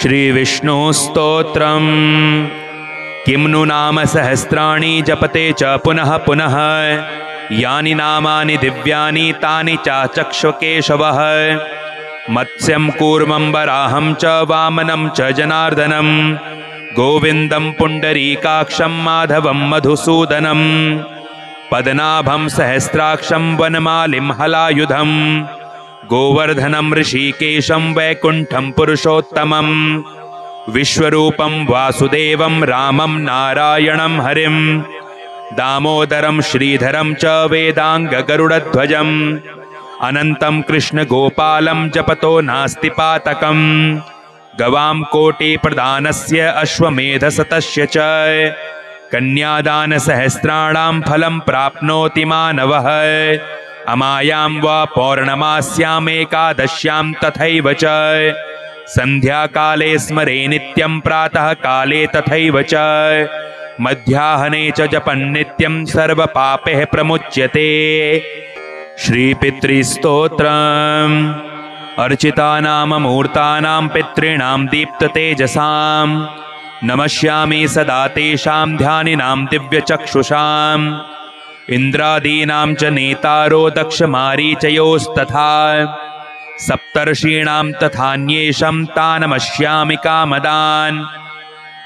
श्रीविष्णुस्तोत्रम्। किं नु नाम सहस्राणि जपते च पुनः पुनः, यानि नामानि दिव्यानि तानि चाचक्ष्व केशवः। मत्स्यं कूर्मं वराहं च वामनं च जनार्दनं, गोविन्दं पुण्डरीकाक्षं माधवं मधुसूदनं। पद्मनाभं सहस्राक्षं वनमालिं हलायुधं, गोवर्धनं ऋषिकेशं वैकुण्ठं पुरुषोत्तमं। विश्वरूपं वासुदेवं रामं नारायणं हरिं, दामोदरं श्रीधरं च वेदाङ्गगरुडध्वजम्। अनन्तं कृष्णगोपालं जपतो नास्ति पातकम्, गवां कोटिप्रदानस्य अश्वमेधशतस्य च। कन्यादानसहस्राणां फलं प्राप्नोति मानवः, अमायां वा पौर्णमास्यामेकादश्यां तथैव च। सन्ध्याकाले स्मरे नित्यं प्रातः काले तथैव च, मध्याह्ने च जपन्नित्यं सर्वपापैः प्रमुच्यते। श्रीपितृस्तोत्रम्। अर्चितानां मूर्तानां पितॄणां दीप्ततेजसां, नमस्यामि सदा तेषां ध्यानिनां दिव्यचक्षुषाम्। इन्द्रादीनां च नेतारो दक्षमारीचयोस्तथा, सप्तर्षीणां तथान्येषां तानमस्यामि कामदान्।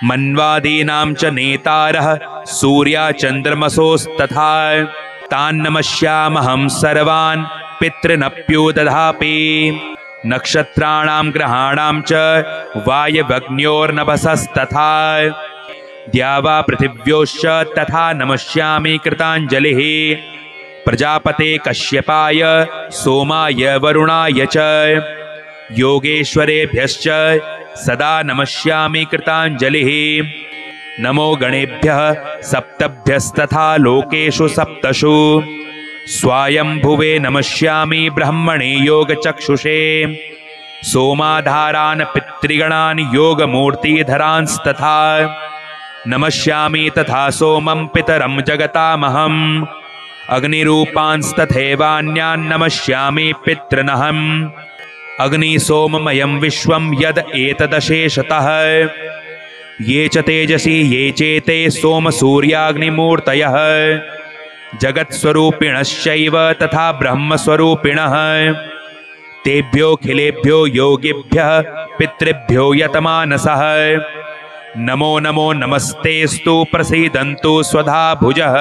मन्वादीनां च नेतारः सूर्याचन्द्रमसोस्तथा, तान्नमस्यामहं सर्वान् पितृनप्युदधापि। नक्षत्राणां ग्रहाणां च वायवग्न्योर्नभसस्तथा, द्यावा पृथिव्योश्च तथा नमस्यामि कृताञ्जलिः। प्रजापते कश्यपाय सोमाय वरुणाय च, योगेश्वरेभ्यश्च सदा नमस्यामि कृताञ्जलिः। नमो गणेभ्यः सप्तभ्यस्तथा लोकेषु सप्तषु, स्वायंभुवे नमस्यामि ब्रह्मणे योगचक्षुषे। सोमाधारान् पितृगणान् योगमूर्तिधरांस्तथा, नमस्यामि तथा सोमं पितरं जगतामहम्। अग्निरूपांस्तथैवान्यान् नमस्यामि पितॄनहम्। अग्निसोममयं विश्वं यद् एतदशेषतः, ये च तेजसी ये चेते सोमसूर्याग्निमूर्तयः। जगत्स्वरूपिणश्चैव तथा ब्रह्मस्वरूपिणः, तेभ्योऽखिलेभ्यो योगिभ्यः पितृभ्यो यतमानसः। नमो नमो नमस्तेस्तु प्रसीदन्तु स्वधा भुजः।